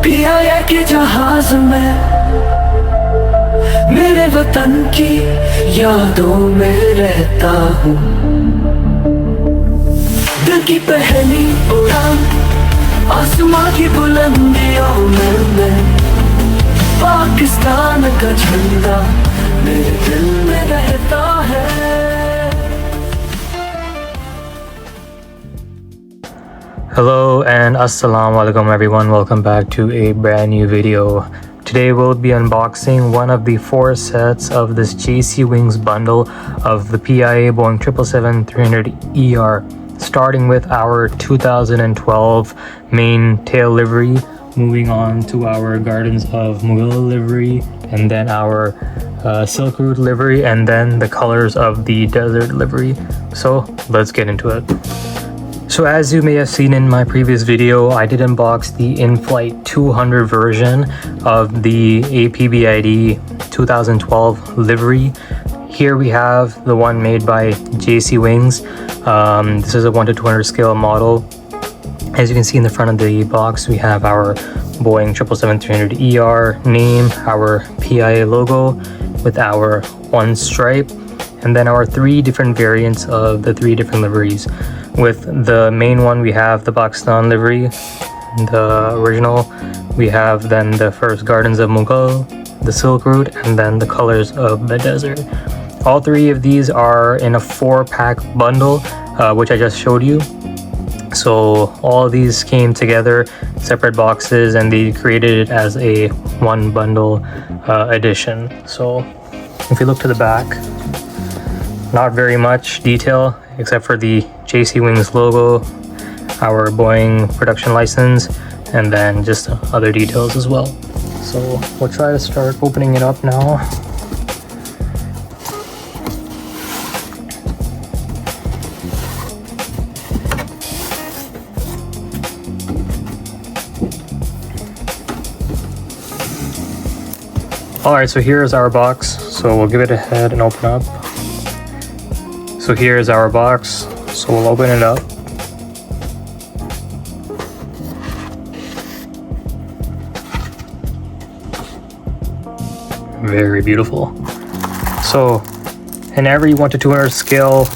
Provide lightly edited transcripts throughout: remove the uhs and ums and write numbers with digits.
PIA के जहाज में मेरे वतन की यादों में रहता हूँ। दिल की पहली उड़ान आसमां की बुलंदियों में मैं, पाकिस्तान का झंडा मेरे दिल में रहता है। Hello and assalamu alaikum everyone, welcome back to a brand new video. Today we'll be unboxing one of the 4 sets of this JCWINGS bundle of the PIA Boeing 777-300ER, starting with our 2012 main tail livery, moving on to our Gardens of Mughal livery, and then our Silk Route livery, and then the colors of the desert livery. So let's get into it. So as you may have seen in my previous video, I did unbox the in-flight 200 version of the APBID 2012 livery. Here we have the one made by JCWINGS. This is a 1:200 scale model. As you can see in the front of the box, we have our Boeing 777-300ER name, our PIA logo with our 1 stripe, and then our 3 different variants of the 3 different liveries. With the main one, we have the Pakistan livery, the original. We have then the first Gardens of Mughal, the Silk Route, and then the colors of the desert. All 3 of these are in a 4-pack bundle, which I just showed you. So all of these came together, separate boxes, and they created it as a 1 bundle edition. So if you look to the back, not very much detail except for the JCWINGS logo, our Boeing production license, and then just other details as well. So we'll try to start opening it up now. Alright, so here's our box. So we'll give it a head and open up. So here's our box. So we'll open it up. Very beautiful. So in every 1:200 scale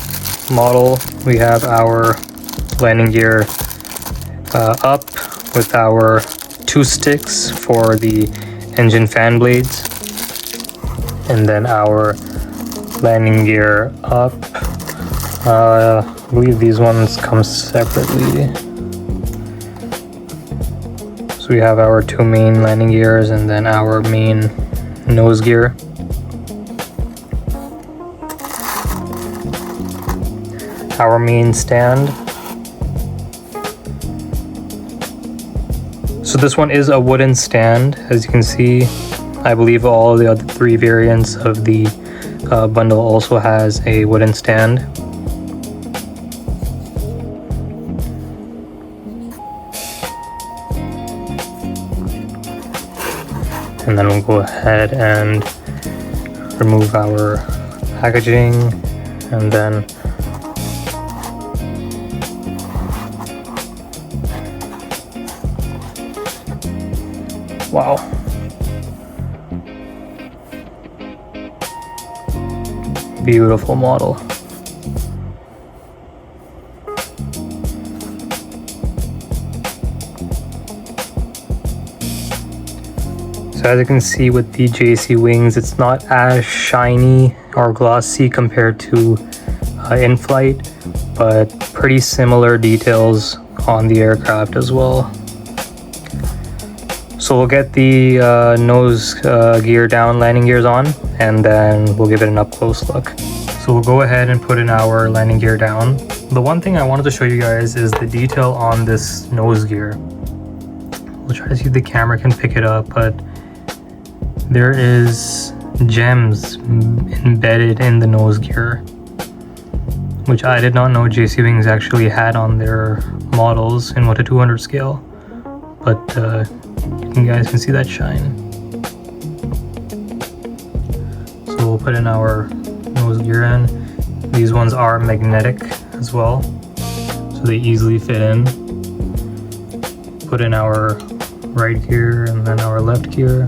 model, we have our landing gear up with our 2 sticks for the engine fan blades, and then our landing gear up. I believe these ones come separately. So we have our 2 main landing gears and then our main nose gear. Our main stand. So this one is a wooden stand, as you can see. I believe all the other 3 variants of the bundle also has a wooden stand. And then we'll go ahead and remove our packaging, and then wow. Beautiful model. So as you can see with the JCWINGS, it's not as shiny or glossy compared to in-flight, but pretty similar details on the aircraft as well. So we'll get the nose gear down, landing gears on, and then we'll give it an up-close look. So we'll go ahead and put in our landing gear down. The one thing I wanted to show you guys is the detail on this nose gear. We'll try to see if the camera can pick it up, but there is gems embedded in the nose gear, which I did not know JCWINGS actually had on their models in 1:200 scale, but you guys can see that shine. So we'll put in our nose gear in. These ones are magnetic as well, so they easily fit in. Put in our right gear and then our left gear.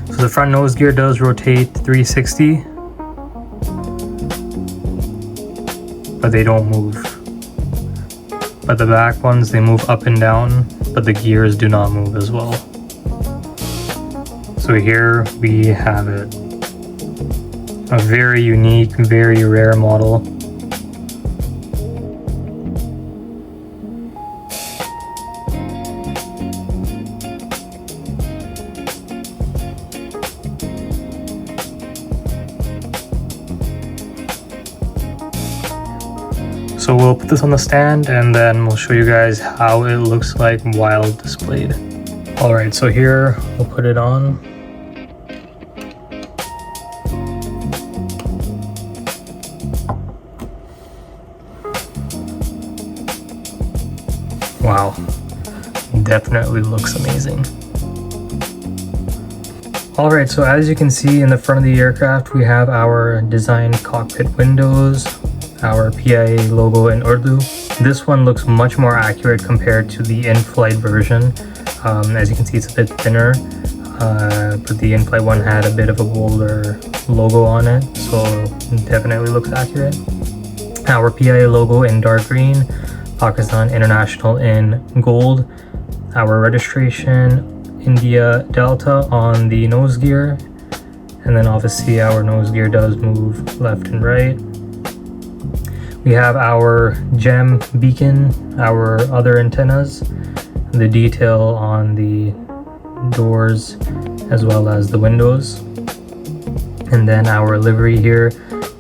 So the front nose gear does rotate 360, but they don't move. But the back ones, they move up and down, but the gears do not move as well. So here we have it. A very unique, very rare model. So we'll put this on the stand and then we'll show you guys how it looks like while displayed. Alright, so here we'll put it on. Wow, definitely looks amazing. Alright, so as you can see in the front of the aircraft, we have our designed cockpit windows, our PIA logo in Urdu. This one looks much more accurate compared to the in-flight version. As you can see, it's a bit thinner, but the in-flight one had a bit of a bolder logo on it, so it definitely looks accurate. Our PIA logo in dark green, Pakistan International in gold, our registration India Delta on the nose gear, and then obviously our nose gear does move left and right. We have our gem beacon, our other antennas, the detail on the doors as well as the windows, and then our livery here,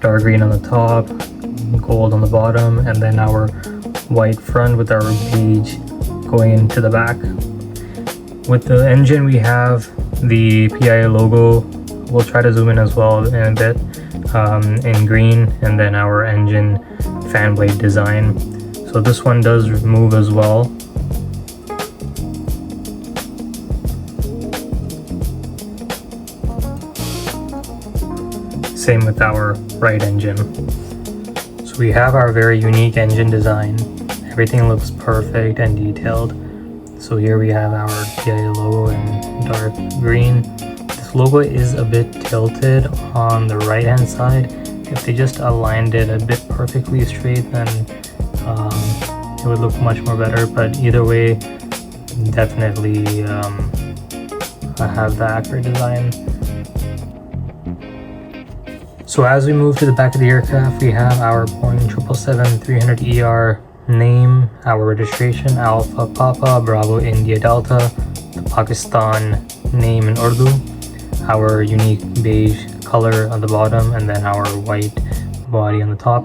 dark green on the top, gold on the bottom, and then our white front with our beige going into the back. With the engine we have the PIA logo. We'll try to zoom in as well in a bit, in green, and then our engine fan blade design. So this one does move as well. Same with our right engine. So we have our very unique engine design. Everything looks perfect and detailed. So here we have our PIA logo in dark green. This logo is a bit tilted on the right hand side. If they just aligned it a bit perfectly straight, then it would look much more better. But either way, definitely have the accurate design. So as we move to the back of the aircraft, we have our Boeing 777-300ER name, our registration, Alpha Papa Bravo India Delta, the Pakistan name in Urdu, our unique beige color on the bottom, and then our white body on the top,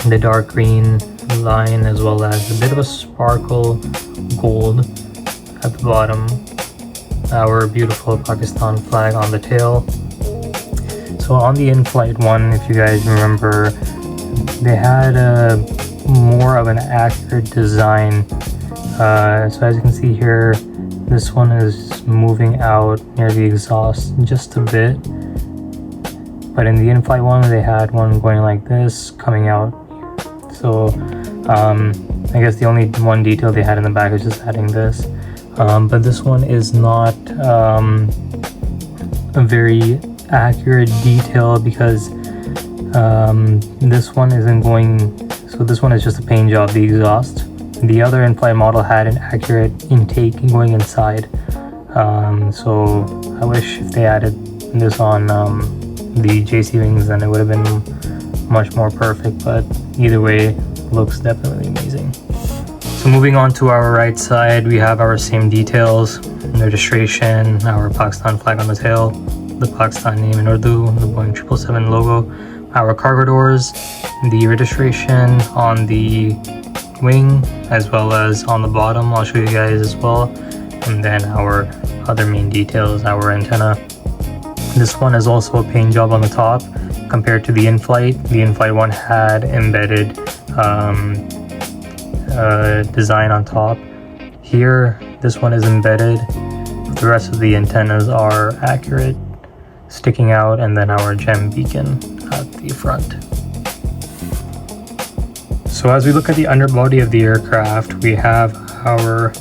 the dark green line, as well as a bit of a sparkle gold at the bottom, our beautiful Pakistan flag on the tail. So on the in-flight one, if you guys remember, they had a more of an accurate design. So as you can see here, this one is moving out near the exhaust just a bit. But in the in-flight one, they had one going like this, coming out. So I guess the only one detail they had in the back is just adding this. But this one is not a very accurate detail because this one isn't going, so this one is just a paint job, the exhaust. The other in-flight model had an accurate intake going inside, so I wish if they added this on the JCWINGS, then it would have been much more perfect, but either way, looks definitely amazing. So moving on to our right side, we have our same details, registration, our Pakistan flag on the tail, the Pakistan name in Urdu, the Boeing 777 logo, our cargo doors, the registration on the wing as well as on the bottom. I'll show you guys as well, and then our other main details, our antenna. This one is also a paint job on the top compared to the in-flight. The in-flight one had embedded design on top. Here, this one is embedded. The rest of the antennas are accurate, sticking out, and then our gem beacon at the front. So as we look at the underbody of the aircraft, we have our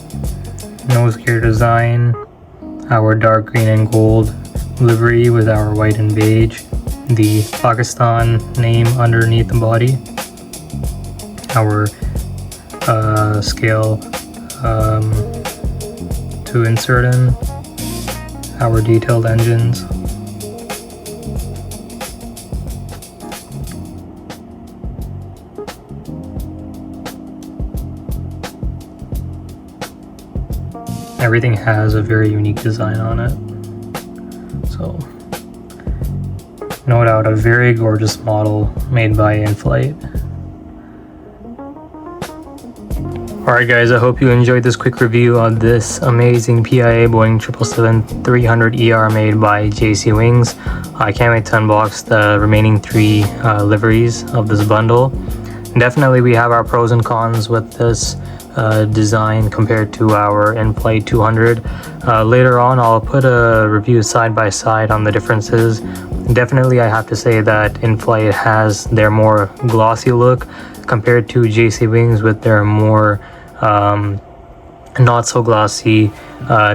nose gear design, our dark green and gold livery with our white and beige, the Pakistan name underneath the body, our scale to insert in, our detailed engines, everything has a very unique design on it. So no doubt a very gorgeous model made by In-Flight. Alright guys, I hope you enjoyed this quick review on this amazing PIA Boeing 777-300ER made by JCWINGS. I can't wait to unbox the remaining 3 liveries of this bundle. Definitely we have our pros and cons with this design compared to our In-Flight 200. Later on I'll put a review side by side on the differences. Definitely I have to say that In-Flight has their more glossy look compared to JCWINGS with their more not so glossy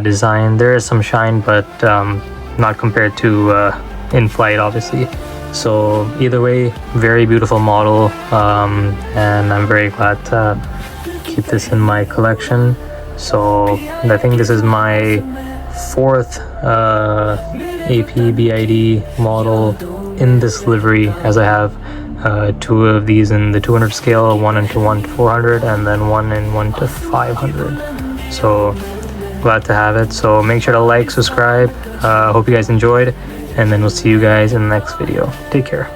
design. There is some shine, but not compared to In-Flight obviously. So either way, very beautiful model, and I'm very glad to keep this in my collection. So I think this is my 4th APBID model in this livery, as I have 2 of these in the 200 scale, 1 into 1 to 400, and then 1 in 1 to 500. So glad to have it. So make sure to like, subscribe. Hope you guys enjoyed, and then we'll see you guys in the next video. Take care.